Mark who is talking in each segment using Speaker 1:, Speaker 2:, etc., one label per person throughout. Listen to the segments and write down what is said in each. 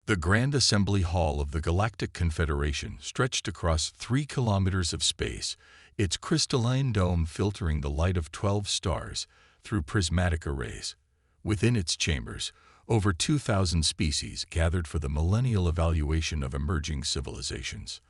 Speaker 1: The Grand Assembly Hall of the Galactic Confederation stretched across 3 kilometers of space, its crystalline dome filtering the light of 12 stars through prismatic arrays. Within its chambers, over 2,000 species gathered for the millennial evaluation of emerging civilizations.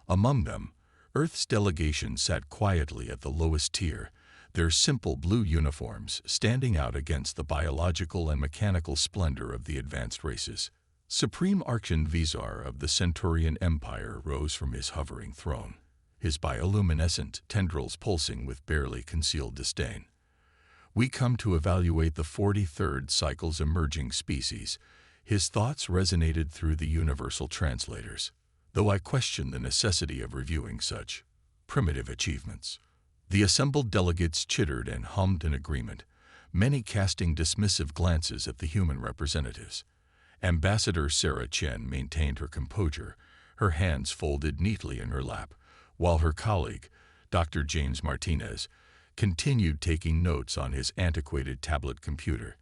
Speaker 1: Among them, Earth's delegation sat quietly at the lowest tier, their simple blue uniforms standing out against the biological and mechanical splendor of the advanced races. Supreme Archon-Visar of the Centaurian Empire rose from his hovering throne, his bioluminescent tendrils pulsing with barely concealed disdain. "We come to evaluate the 43rd cycle's emerging species." His thoughts resonated through the universal translators, though I question the necessity of reviewing such primitive achievements. The assembled delegates chittered and hummed in agreement, many casting dismissive glances at the human representatives. Ambassador Sarah Chen maintained her composure, her hands folded neatly in her lap, while her colleague, Dr. James Martinez, continued taking notes on his antiquated tablet computer,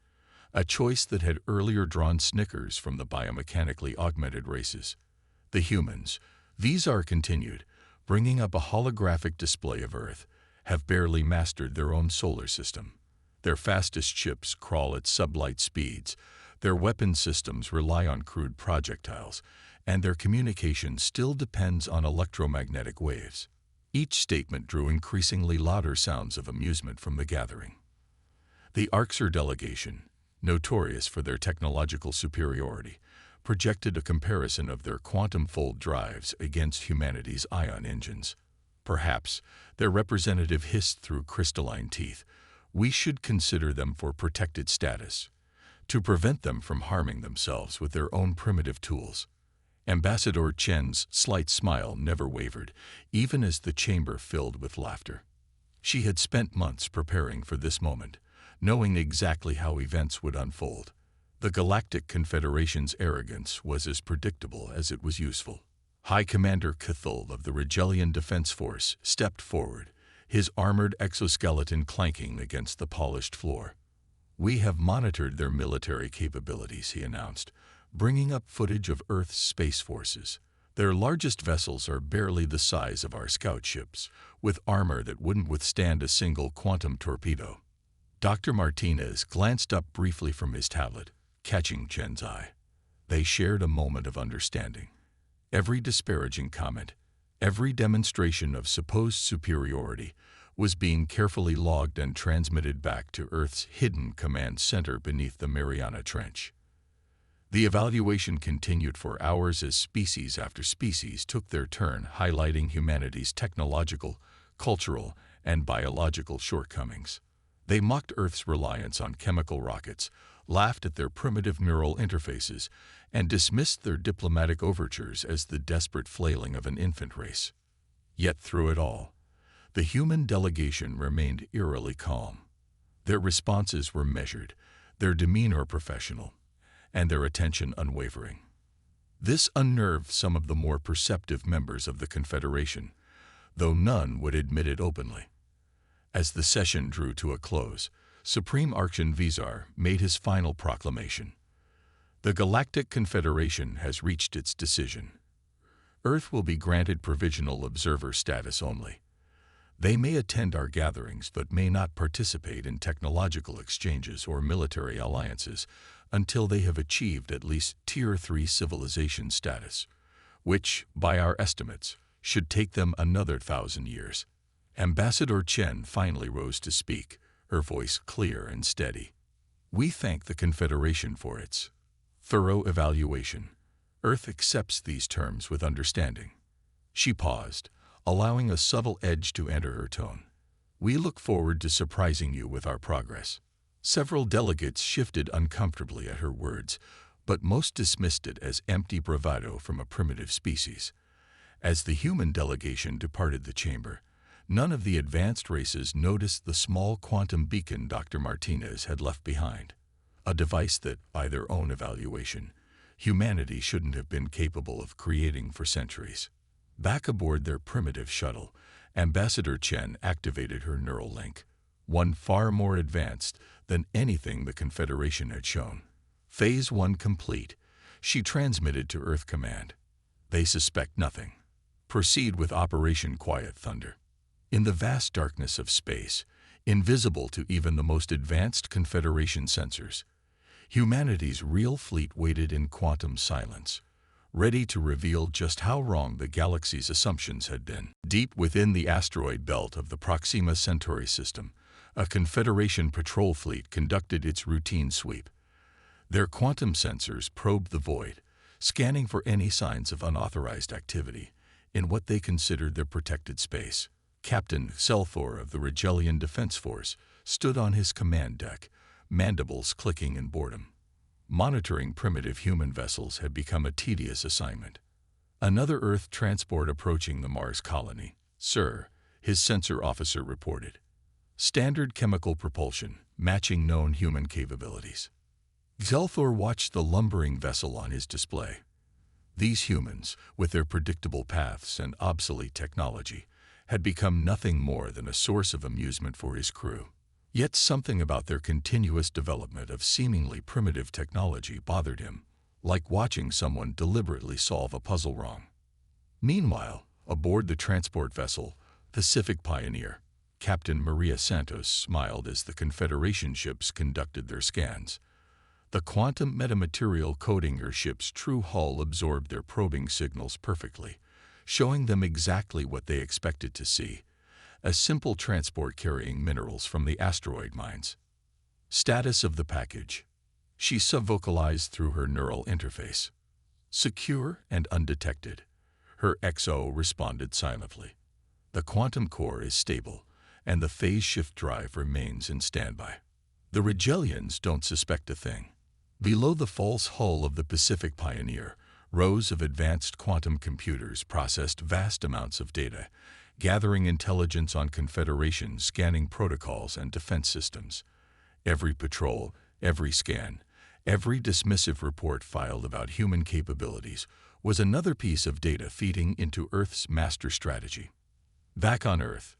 Speaker 1: a choice that had earlier drawn snickers from the biomechanically augmented races. The humans, Visar continued, bringing up a holographic display of Earth, have barely mastered their own solar system. Their fastest ships crawl at sublight speeds, their weapon systems rely on crude projectiles, and their communication still depends on electromagnetic waves. Each statement drew increasingly louder sounds of amusement from the gathering. The Arxer delegation, notorious for their technological superiority, projected a comparison of their quantum-fold drives against humanity's ion engines. Perhaps, their representative hissed through crystalline teeth, "We should consider them for protected status, to prevent them from harming themselves with their own primitive tools." Ambassador Chen's slight smile never wavered, even as the chamber filled with laughter. She had spent months preparing for this moment, knowing exactly how events would unfold. The Galactic Confederation's arrogance was as predictable as it was useful. High Commander Cathul of the Regelian Defense Force stepped forward, his armored exoskeleton clanking against the polished floor. "We have monitored their military capabilities," he announced, bringing up footage of Earth's space forces. "Their largest vessels are barely the size of our scout ships, with armor that wouldn't withstand a single quantum torpedo." Dr. Martinez glanced up briefly from his tablet, catching Chen's eye. They shared a moment of understanding. Every disparaging comment, every demonstration of supposed superiority, was being carefully logged and transmitted back to Earth's hidden command center beneath the Mariana Trench. The evaluation continued for hours as species after species took their turn highlighting humanity's technological, cultural, and biological shortcomings. They mocked Earth's reliance on chemical rockets, laughed at their primitive neural interfaces, and dismissed their diplomatic overtures as the desperate flailing of an infant race. Yet through it all, the human delegation remained eerily calm. Their responses were measured, their demeanor professional, and their attention unwavering. This unnerved some of the more perceptive members of the Confederation, though none would admit it openly. As the session drew to a close, Supreme Archon-Visar made his final proclamation. "The Galactic Confederation has reached its decision. Earth will be granted provisional observer status only. They may attend our gatherings but may not participate in technological exchanges or military alliances until they have achieved at least Tier 3 civilization status, which, by our estimates, should take them another 1,000 years. Ambassador Chen finally rose to speak, her voice clear and steady. "We thank the Confederation for its thorough evaluation. Earth accepts these terms with understanding." She paused, allowing a subtle edge to enter her tone. "We look forward to surprising you with our progress." Several delegates shifted uncomfortably at her words, but most dismissed it as empty bravado from a primitive species. As the human delegation departed the chamber, none of the advanced races noticed the small quantum beacon Dr. Martinez had left behind, a device that, by their own evaluation, humanity shouldn't have been capable of creating for centuries. Back aboard their primitive shuttle, Ambassador Chen activated her neural link, one far more advanced than anything the Confederation had shown. Phase 1 complete, She transmitted to Earth Command. They suspect nothing. Proceed with Operation Quiet Thunder. In the vast darkness of space, invisible to even the most advanced Confederation sensors, humanity's real fleet waited in quantum silence, ready to reveal just how wrong the galaxy's assumptions had been. Deep within the asteroid belt of the Proxima Centauri system, a Confederation patrol fleet conducted its routine sweep. Their quantum sensors probed the void, scanning for any signs of unauthorized activity in what they considered their protected space. Captain Selthor of the Regelian Defense Force stood on his command deck, mandibles clicking in boredom. Monitoring primitive human vessels had become a tedious assignment. Another Earth transport approaching the Mars colony. "Sir," his sensor officer reported. "Standard chemical propulsion, matching known human capabilities." Zelthor watched the lumbering vessel on his display. These humans, with their predictable paths and obsolete technology, had become nothing more than a source of amusement for his crew. Yet something about their continuous development of seemingly primitive technology bothered him, like watching someone deliberately solve a puzzle wrong. Meanwhile, aboard the transport vessel, Pacific Pioneer, Captain Maria Santos smiled as the Confederation ships conducted their scans. The quantum metamaterial coating her ship's true hull absorbed their probing signals perfectly, showing them exactly what they expected to see: a simple transport carrying minerals from the asteroid mines. Status of the package. She subvocalized through her neural interface. Secure and undetected. Her XO responded silently. The quantum core is stable, and the phase shift drive remains in standby. The Regelians don't suspect a thing. Below the false hull of the Pacific Pioneer, rows of advanced quantum computers processed vast amounts of data, gathering intelligence on Confederation scanning protocols and defense systems. Every patrol, every scan, every dismissive report filed about human capabilities was another piece of data feeding into Earth's master strategy. Back on Earth,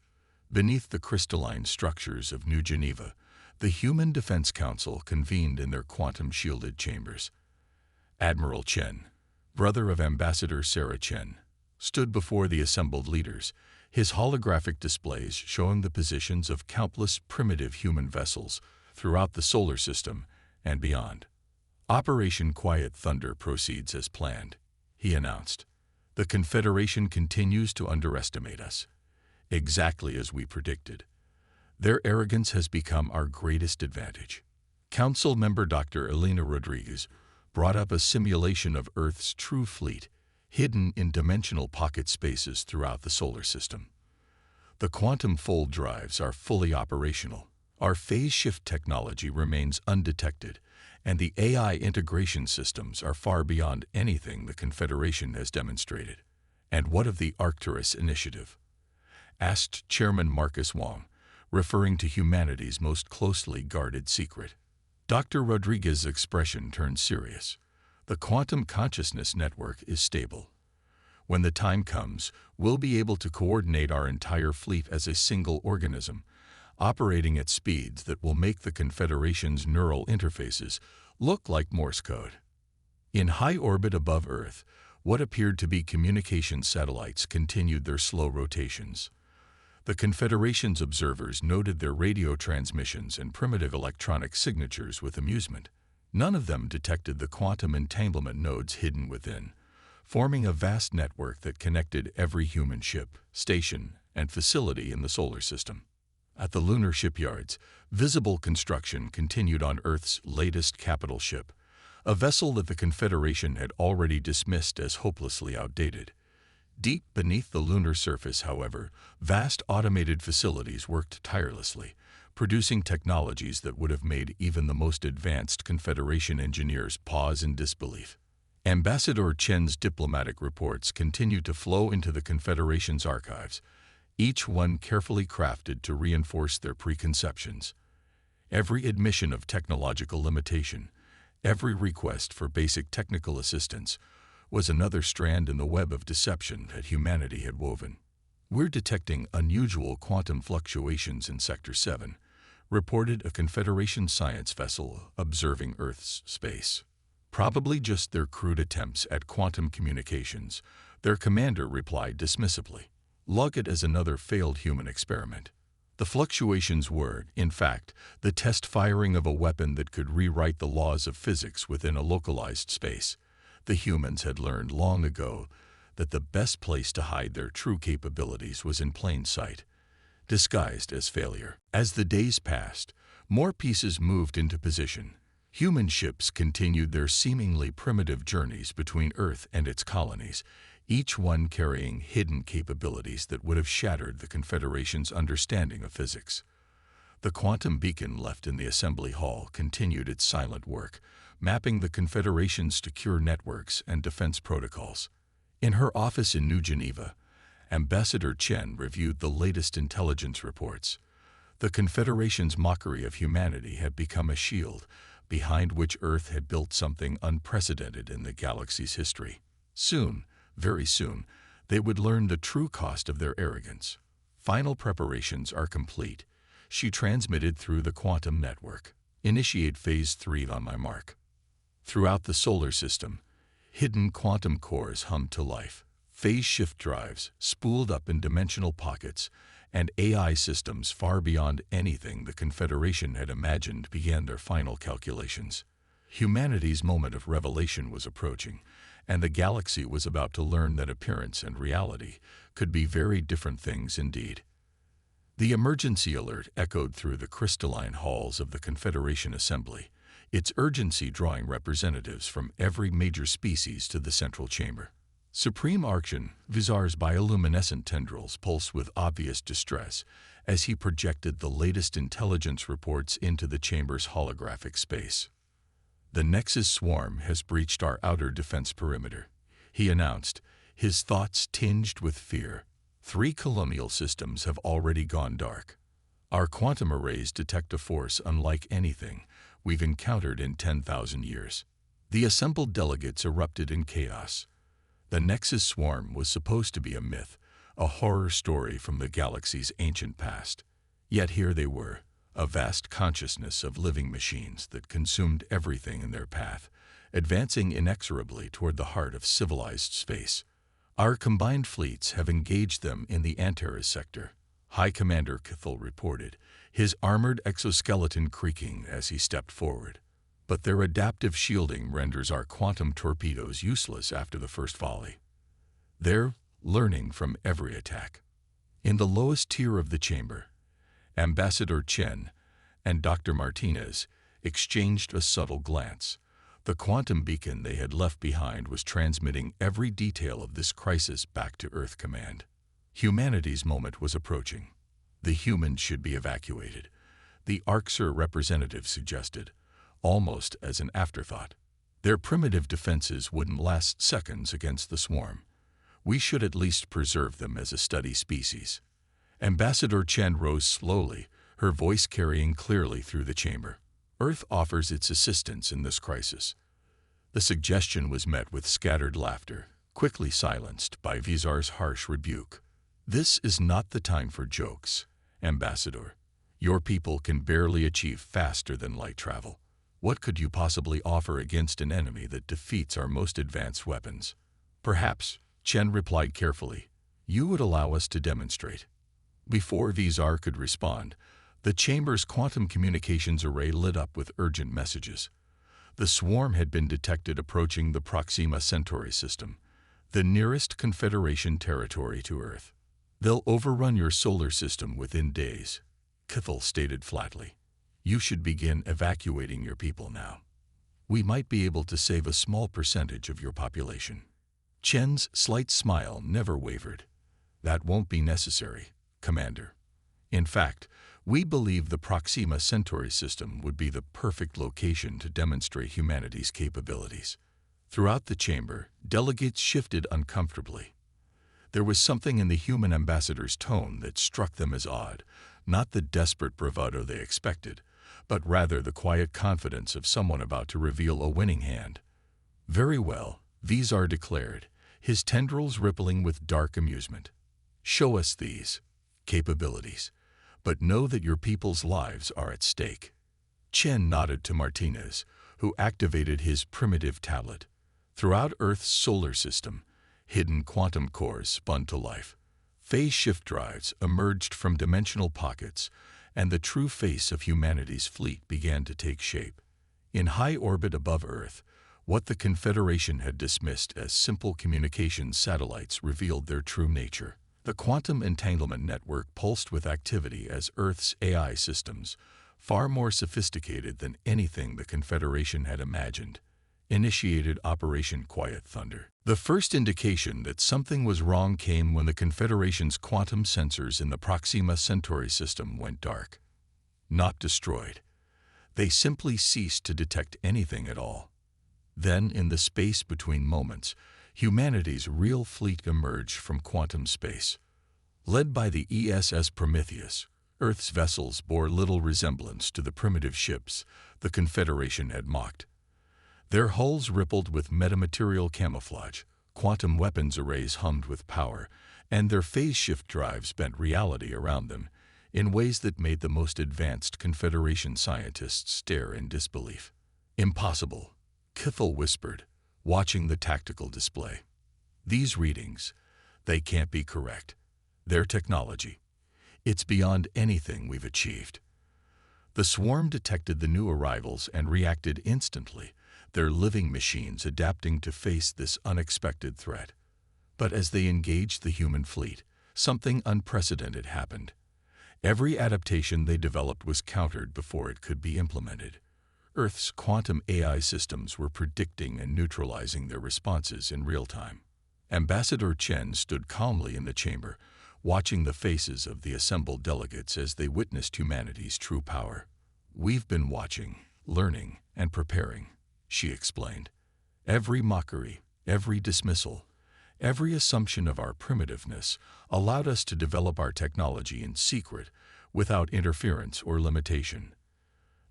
Speaker 1: beneath the crystalline structures of New Geneva, the Human Defense Council convened in their quantum-shielded chambers. Admiral Chen, brother of Ambassador Sarah Chen, stood before the assembled leaders, his holographic displays showing the positions of countless primitive human vessels throughout the solar system and beyond. "Operation Quiet Thunder proceeds as planned," he announced. "The Confederation continues to underestimate us, exactly as we predicted. Their arrogance has become our greatest advantage." Council member Dr. Elena Rodriguez brought up a simulation of Earth's true fleet, hidden in dimensional pocket spaces throughout the solar system. "The quantum fold drives are fully operational. Our phase shift technology remains undetected, and the AI integration systems are far beyond anything the Confederation has demonstrated." "And what of the Arcturus Initiative?" asked Chairman Marcus Wong, referring to humanity's most closely guarded secret. Dr. Rodriguez's expression turned serious. "The quantum consciousness network is stable. When the time comes, we'll be able to coordinate our entire fleet as a single organism, operating at speeds that will make the Confederation's neural interfaces look like Morse code." In high orbit above Earth, what appeared to be communication satellites continued their slow rotations. The Confederation's observers noted their radio transmissions and primitive electronic signatures with amusement. None of them detected the quantum entanglement nodes hidden within, forming a vast network that connected every human ship, station, and facility in the solar system. At the lunar shipyards, visible construction continued on Earth's latest capital ship, a vessel that the Confederation had already dismissed as hopelessly outdated. Deep beneath the lunar surface, however, vast automated facilities worked tirelessly, producing technologies that would have made even the most advanced Confederation engineers pause in disbelief. Ambassador Chen's diplomatic reports continued to flow into the Confederation's archives, each one carefully crafted to reinforce their preconceptions. Every admission of technological limitation, every request for basic technical assistance, was another strand in the web of deception that humanity had woven. "We're detecting unusual quantum fluctuations in Sector 7, reported a Confederation science vessel observing Earth's space. Probably just their crude attempts at quantum communications, their commander replied dismissively. Log it as another failed human experiment. The fluctuations were, in fact, the test firing of a weapon that could rewrite the laws of physics within a localized space. The humans had learned long ago that the best place to hide their true capabilities was in plain sight, disguised as failure. As the days passed, more pieces moved into position. Human ships continued their seemingly primitive journeys between Earth and its colonies, each one carrying hidden capabilities that would have shattered the Confederation's understanding of physics. The quantum beacon left in the assembly hall continued its silent work, mapping the Confederation's secure networks and defense protocols. In her office in New Geneva, Ambassador Chen reviewed the latest intelligence reports. The Confederation's mockery of humanity had become a shield, behind which Earth had built something unprecedented in the galaxy's history. Soon, very soon, they would learn the true cost of their arrogance. Final preparations are complete, she transmitted through the quantum network. Initiate Phase 3 on my mark. Throughout the solar system, hidden quantum cores hummed to life. Phase shift drives, spooled up in dimensional pockets, and AI systems far beyond anything the Confederation had imagined began their final calculations. Humanity's moment of revelation was approaching, and the galaxy was about to learn that appearance and reality could be very different things indeed. The emergency alert echoed through the crystalline halls of the Confederation Assembly, its urgency drawing representatives from every major species to the central chamber. Supreme Archon Vizar's bioluminescent tendrils pulsed with obvious distress as he projected the latest intelligence reports into the chamber's holographic space. The Nexus swarm has breached our outer defense perimeter, he announced, his thoughts tinged with fear. 3 colonial systems have already gone dark. Our quantum arrays detect a force unlike anything we've encountered in 10,000 years. The assembled delegates erupted in chaos. The Nexus swarm was supposed to be a myth, a horror story from the galaxy's ancient past. Yet here they were, a vast consciousness of living machines that consumed everything in their path, advancing inexorably toward the heart of civilized space. Our combined fleets have engaged them in the Antares sector, High Commander Kithel reported, his armored exoskeleton creaking as he stepped forward. But their adaptive shielding renders our quantum torpedoes useless after the first volley. They're learning from every attack. In the lowest tier of the chamber, Ambassador Chen and Dr. Martinez exchanged a subtle glance. The quantum beacon they had left behind was transmitting every detail of this crisis back to Earth Command. Humanity's moment was approaching. The humans should be evacuated, the Arxur representative suggested, almost as an afterthought. Their primitive defenses wouldn't last seconds against the swarm. We should at least preserve them as a study species. Ambassador Chen rose slowly, her voice carrying clearly through the chamber. Earth offers its assistance in this crisis. The suggestion was met with scattered laughter, quickly silenced by Vizar's harsh rebuke. This is not the time for jokes, Ambassador. Your people can barely achieve faster than light travel. What could you possibly offer against an enemy that defeats our most advanced weapons? Perhaps, Chen replied carefully, you would allow us to demonstrate. Before Vizar could respond, the chamber's quantum communications array lit up with urgent messages. The swarm had been detected approaching the Proxima Centauri system, the nearest Confederation territory to Earth. They'll overrun your solar system within days, Kithel stated flatly. You should begin evacuating your people now. We might be able to save a small percentage of your population. Chen's slight smile never wavered. That won't be necessary, Commander. In fact, we believe the Proxima Centauri system would be the perfect location to demonstrate humanity's capabilities. Throughout the chamber, delegates shifted uncomfortably. There was something in the human ambassador's tone that struck them as odd, not the desperate bravado they expected, but rather the quiet confidence of someone about to reveal a winning hand. Very well, Vizar declared, his tendrils rippling with dark amusement. Show us these capabilities, but know that your people's lives are at stake. Chen nodded to Martinez, who activated his primitive tablet. Throughout Earth's solar system, hidden quantum cores spun to life. Phase shift drives emerged from dimensional pockets, and the true face of humanity's fleet began to take shape. In high orbit above Earth, what the Confederation had dismissed as simple communications satellites revealed their true nature. The quantum entanglement network pulsed with activity as Earth's AI systems, far more sophisticated than anything the Confederation had imagined, initiated Operation Quiet Thunder. The first indication that something was wrong came when the Confederation's quantum sensors in the Proxima Centauri system went dark. Not destroyed. They simply ceased to detect anything at all. Then, in the space between moments, humanity's real fleet emerged from quantum space. Led by the ESS Prometheus, Earth's vessels bore little resemblance to the primitive ships the Confederation had mocked. Their hulls rippled with metamaterial camouflage, quantum weapons arrays hummed with power, and their phase shift drives bent reality around them in ways that made the most advanced Confederation scientists stare in disbelief. Impossible, Kithel whispered, watching the tactical display. These readings, they can't be correct. Their technology, it's beyond anything we've achieved. The swarm detected the new arrivals and reacted instantly, their living machines adapting to face this unexpected threat. But as they engaged the human fleet, something unprecedented happened. Every adaptation they developed was countered before it could be implemented. Earth's quantum AI systems were predicting and neutralizing their responses in real time. Ambassador Chen stood calmly in the chamber, watching the faces of the assembled delegates as they witnessed humanity's true power. "We've been watching, learning, and preparing," she explained. "Every mockery, every dismissal, every assumption of our primitiveness allowed us to develop our technology in secret, without interference or limitation."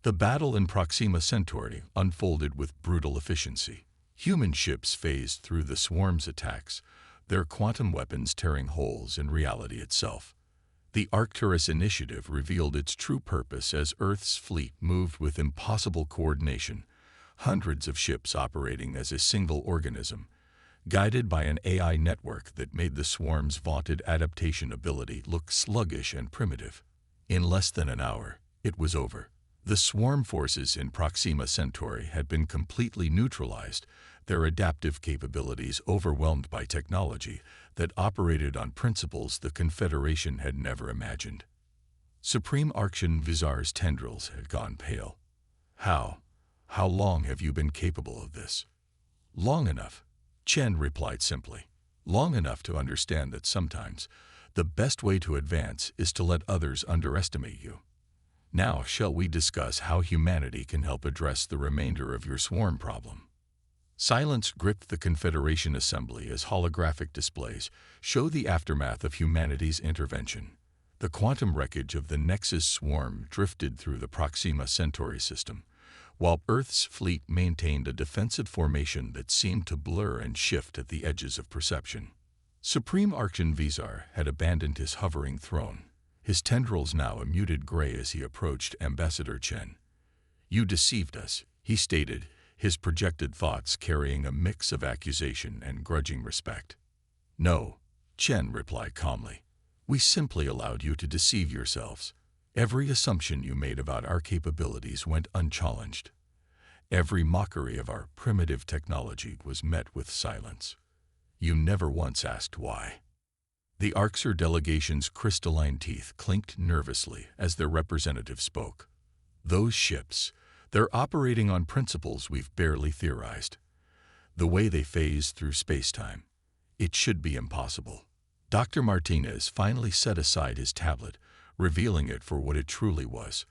Speaker 1: The battle in Proxima Centauri unfolded with brutal efficiency. Human ships phased through the swarm's attacks, their quantum weapons tearing holes in reality itself. The Arcturus initiative revealed its true purpose as Earth's fleet moved with impossible coordination, hundreds of ships operating as a single organism, guided by an AI network that made the swarm's vaunted adaptation ability look sluggish and primitive. In less than an hour, it was over. The swarm forces in Proxima Centauri had been completely neutralized, their adaptive capabilities overwhelmed by technology that operated on principles the Confederation had never imagined. Supreme Archon Vizar's tendrils had gone pale. How long have you been capable of this?" "Long enough," Chen replied simply. "Long enough to understand that sometimes the best way to advance is to let others underestimate you. Now shall we discuss how humanity can help address the remainder of your swarm problem?" Silence gripped the Confederation Assembly as holographic displays show the aftermath of humanity's intervention. The quantum wreckage of the Nexus swarm drifted through the Proxima Centauri system, while Earth's fleet maintained a defensive formation that seemed to blur and shift at the edges of perception. Supreme Archon Vizar had abandoned his hovering throne, his tendrils now a muted gray as he approached Ambassador Chen. "You deceived us," he stated, his projected thoughts carrying a mix of accusation and grudging respect. "No," Chen replied calmly. "We simply allowed you to deceive yourselves. Every assumption you made about our capabilities went unchallenged. Every mockery of our primitive technology was met with silence. You never once asked why." The Arxer delegation's crystalline teeth clinked nervously as their representative spoke. "Those ships, they're operating on principles we've barely theorized. The way they phase through space-time, it should be impossible." Dr. Martinez finally set aside his tablet, revealing it for what it truly was: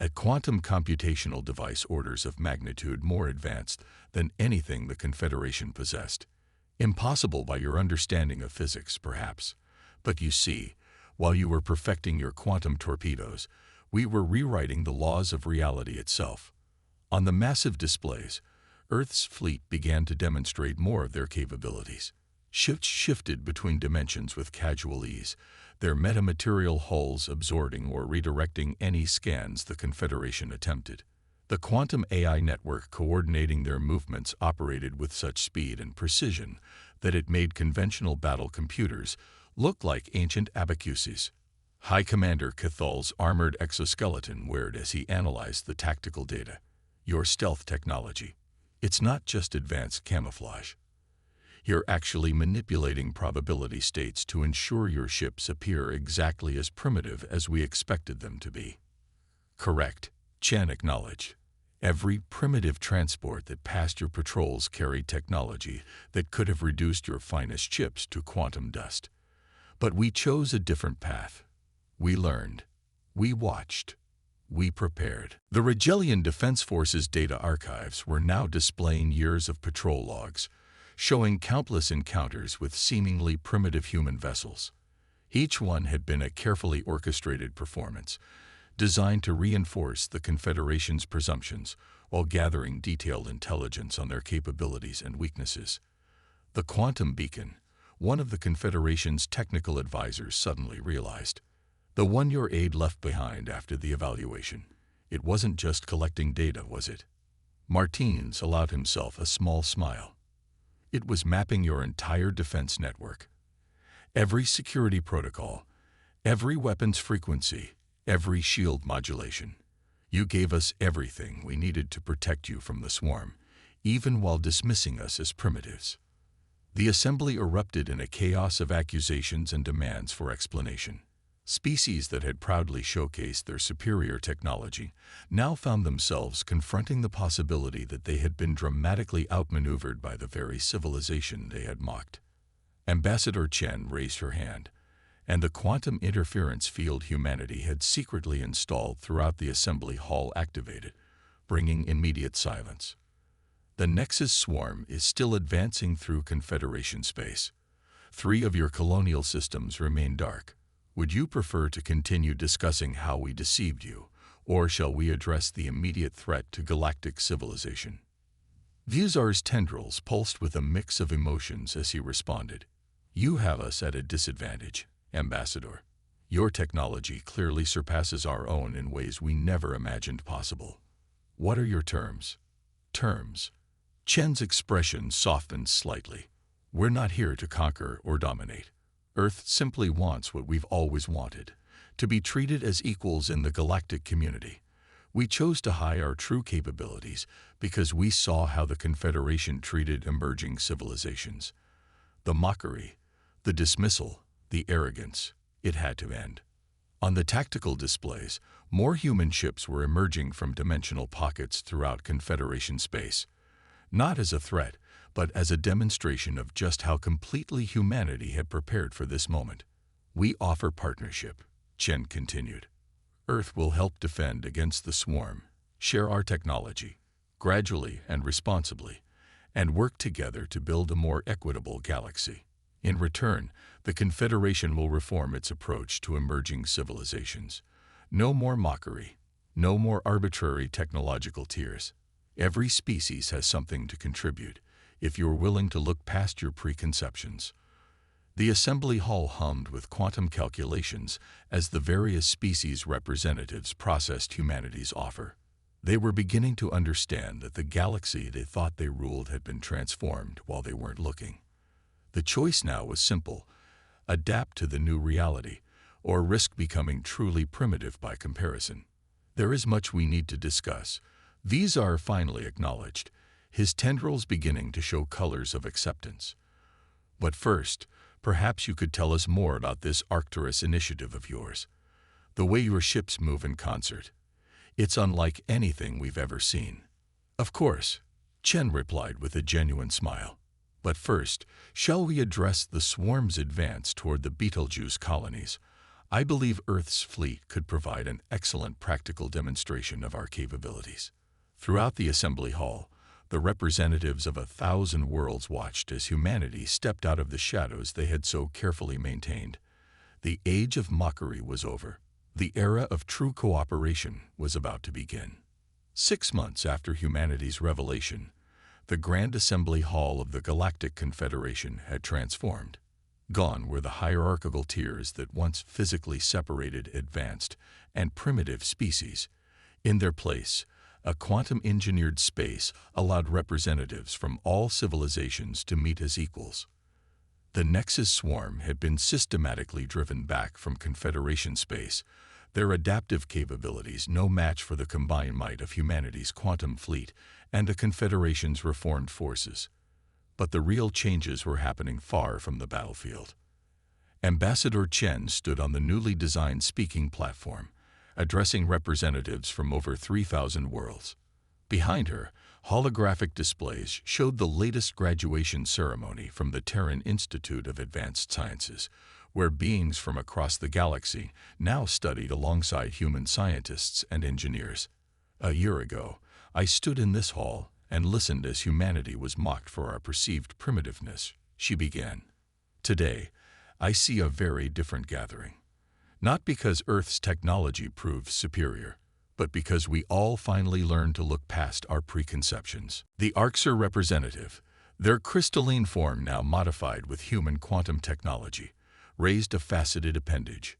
Speaker 1: a quantum computational device orders of magnitude more advanced than anything the Confederation possessed. Impossible by your understanding of physics, perhaps. But you see, while you were perfecting your quantum torpedoes, we were rewriting the laws of reality itself. On the massive displays, Earth's fleet began to demonstrate more of their capabilities. Ships shifted between dimensions with casual ease, their metamaterial hulls absorbing or redirecting any scans the Confederation attempted. The quantum AI network coordinating their movements operated with such speed and precision that it made conventional battle computers look like ancient abacuses. High Commander Cathal's armored exoskeleton whirred as he analyzed the tactical data. Your stealth technology. It's not just advanced camouflage. You're actually manipulating probability states to ensure your ships appear exactly as primitive as we expected them to be. Correct, Chen acknowledged. Every primitive transport that passed your patrols carried technology that could have reduced your finest chips to quantum dust. But we chose a different path. We learned. We watched. We prepared. The Regelian Defense Force's data archives were now displaying years of patrol logs, showing countless encounters with seemingly primitive human vessels. Each one had been a carefully orchestrated performance, designed to reinforce the Confederation's presumptions while gathering detailed intelligence on their capabilities and weaknesses. The quantum beacon, one of the Confederation's technical advisors suddenly realized. The one your aide left behind after the evaluation. It wasn't just collecting data, was it? Martins allowed himself a small smile. It was mapping your entire defense network. Every security protocol, every weapons frequency, every shield modulation. You gave us everything we needed to protect you from the swarm, even while dismissing us as primitives. The assembly erupted in a chaos of accusations and demands for explanation. Species that had proudly showcased their superior technology now found themselves confronting the possibility that they had been dramatically outmaneuvered by the very civilization they had mocked. Ambassador Chen raised her hand, and the quantum interference field humanity had secretly installed throughout the assembly hall activated, bringing immediate silence. The Nexus swarm is still advancing through Confederation space. 3 of your colonial systems remain dark. Would you prefer to continue discussing how we deceived you, or shall we address the immediate threat to galactic civilization? Vizar's tendrils pulsed with a mix of emotions as he responded. You have us at a disadvantage, Ambassador. Your technology clearly surpasses our own in ways we never imagined possible. What are your terms? Terms. Chen's expression softened slightly. We're not here to conquer or dominate. Earth simply wants what we've always wanted, to be treated as equals in the galactic community. We chose to hide our true capabilities because we saw how the Confederation treated emerging civilizations. The mockery, the dismissal, the arrogance, it had to end. On the tactical displays, more human ships were emerging from dimensional pockets throughout Confederation space, not as a threat, but as a demonstration of just how completely humanity had prepared for this moment. We offer partnership, Chen continued. Earth will help defend against the swarm, share our technology, gradually and responsibly, and work together to build a more equitable galaxy. In return, the Confederation will reform its approach to emerging civilizations. No more mockery, no more arbitrary technological tiers. Every species has something to contribute, if you're willing to look past your preconceptions. The assembly hall hummed with quantum calculations as the various species representatives processed humanity's offer. They were beginning to understand that the galaxy they thought they ruled had been transformed while they weren't looking. The choice now was simple: adapt to the new reality, or risk becoming truly primitive by comparison. There is much we need to discuss. Vizar finally acknowledged, his tendrils beginning to show colors of acceptance. But first, perhaps you could tell us more about this Arcturus initiative of yours. The way your ships move in concert. It's unlike anything we've ever seen. Of course, Chen replied with a genuine smile. But first, shall we address the swarm's advance toward the Betelgeuse colonies? I believe Earth's fleet could provide an excellent practical demonstration of our capabilities. Throughout the assembly hall, the representatives of 1,000 worlds watched as humanity stepped out of the shadows they had so carefully maintained. The age of mockery was over. The era of true cooperation was about to begin. 6 months after humanity's revelation, the Grand Assembly Hall of the Galactic Confederation had transformed. Gone were the hierarchical tiers that once physically separated advanced and primitive species. In their place, A quantum-engineered space allowed representatives from all civilizations to meet as equals. The Nexus swarm had been systematically driven back from Confederation space, their adaptive capabilities no match for the combined might of humanity's quantum fleet and the Confederation's reformed forces. But the real changes were happening far from the battlefield. Ambassador Chen stood on the newly designed speaking platform, addressing representatives from over 3,000 worlds. Behind her, holographic displays showed the latest graduation ceremony from the Terran Institute of Advanced Sciences, where beings from across the galaxy now studied alongside human scientists and engineers. A year ago, I stood in this hall and listened as humanity was mocked for our perceived primitiveness, she began. Today, I see a very different gathering. Not because Earth's technology proves superior, but because we all finally learned to look past our preconceptions. The Arxer representative, their crystalline form now modified with human quantum technology, raised a faceted appendage.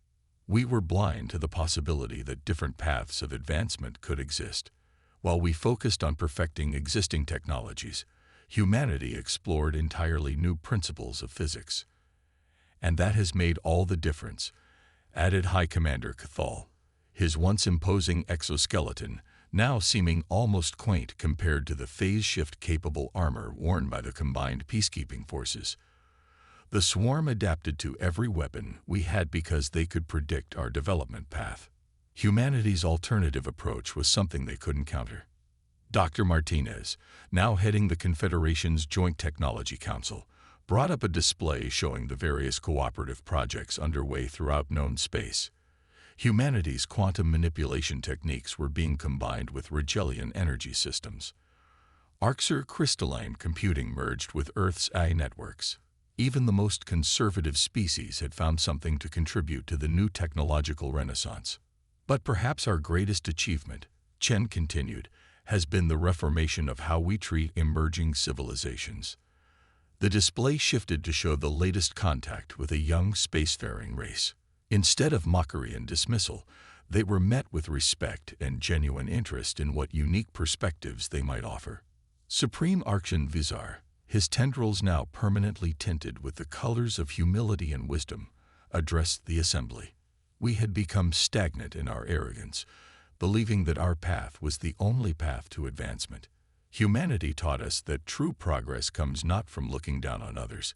Speaker 1: We were blind to the possibility that different paths of advancement could exist. While we focused on perfecting existing technologies, humanity explored entirely new principles of physics. And that has made all the difference, added High Commander Cathal, his once imposing exoskeleton now seeming almost quaint compared to the phase-shift-capable armor worn by the combined peacekeeping forces. The swarm adapted to every weapon we had because they could predict our development path. Humanity's alternative approach was something they couldn't counter. Dr. Martinez, now heading the Confederation's Joint Technology Council, brought up a display showing the various cooperative projects underway throughout known space. Humanity's quantum manipulation techniques were being combined with Rigelian energy systems. Arxer crystalline computing merged with Earth's AI networks. Even the most conservative species had found something to contribute to the new technological renaissance. But perhaps our greatest achievement, Chen continued, has been the reformation of how we treat emerging civilizations. The display shifted to show the latest contact with a young spacefaring race. Instead of mockery and dismissal, they were met with respect and genuine interest in what unique perspectives they might offer. Supreme Archon Vizar, his tendrils now permanently tinted with the colors of humility and wisdom, addressed the assembly. We had become stagnant in our arrogance, believing that our path was the only path to advancement. Humanity taught us that true progress comes not from looking down on others,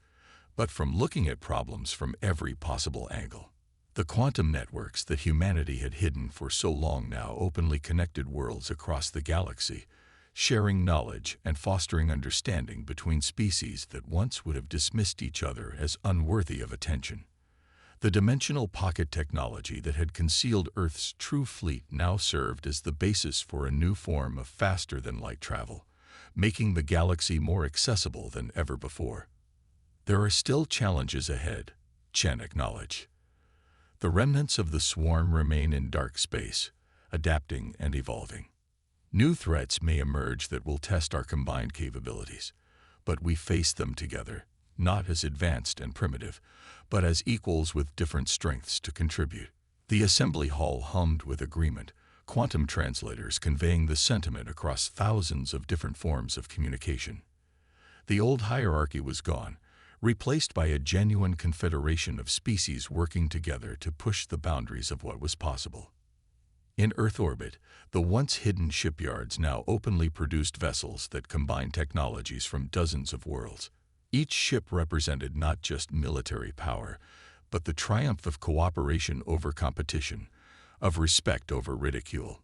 Speaker 1: but from looking at problems from every possible angle. The quantum networks that humanity had hidden for so long now openly connected worlds across the galaxy, sharing knowledge and fostering understanding between species that once would have dismissed each other as unworthy of attention. The dimensional pocket technology that had concealed Earth's true fleet now served as the basis for a new form of faster-than-light travel, making the galaxy more accessible than ever before. There are still challenges ahead, Chen acknowledged. The remnants of the swarm remain in dark space, adapting and evolving. New threats may emerge that will test our combined capabilities, but we face them together, not as advanced and primitive, but as equals with different strengths to contribute. The assembly hall hummed with agreement, quantum translators conveying the sentiment across thousands of different forms of communication. The old hierarchy was gone, replaced by a genuine confederation of species working together to push the boundaries of what was possible. In Earth orbit, the once-hidden shipyards now openly produced vessels that combined technologies from dozens of worlds. Each ship represented not just military power, but the triumph of cooperation over competition, of respect over ridicule.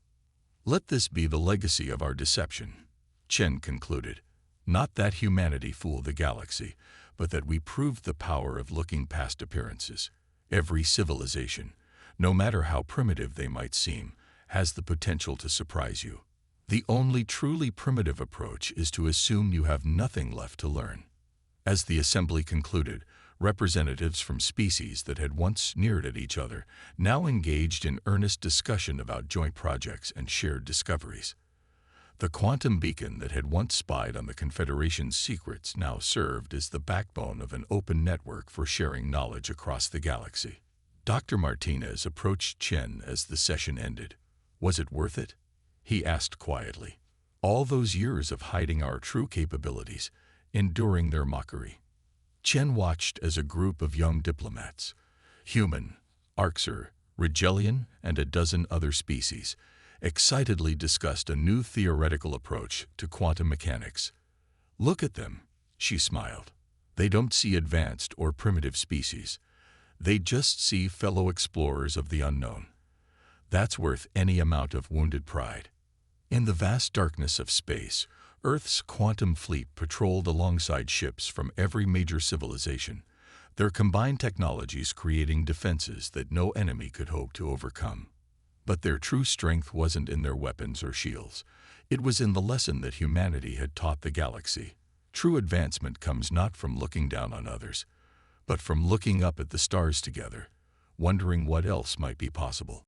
Speaker 1: Let this be the legacy of our deception, Chen concluded. Not that humanity fooled the galaxy, but that we proved the power of looking past appearances. Every civilization, no matter how primitive they might seem, has the potential to surprise you. The only truly primitive approach is to assume you have nothing left to learn. As the assembly concluded, representatives from species that had once sneered at each other now engaged in earnest discussion about joint projects and shared discoveries. The quantum beacon that had once spied on the Confederation's secrets now served as the backbone of an open network for sharing knowledge across the galaxy. Dr. Martinez approached Chen as the session ended. Was it worth it? he asked quietly. All those years of hiding our true capabilities, enduring their mockery. Chen watched as a group of young diplomats, human, Arxer, Rigelian, and a dozen other species, excitedly discussed a new theoretical approach to quantum mechanics. Look at them, she smiled. They don't see advanced or primitive species. They just see fellow explorers of the unknown. That's worth any amount of wounded pride. In the vast darkness of space, Earth's quantum fleet patrolled alongside ships from every major civilization, their combined technologies creating defenses that no enemy could hope to overcome. But their true strength wasn't in their weapons or shields. It was in the lesson that humanity had taught the galaxy. True advancement comes not from looking down on others, but from looking up at the stars together, wondering what else might be possible.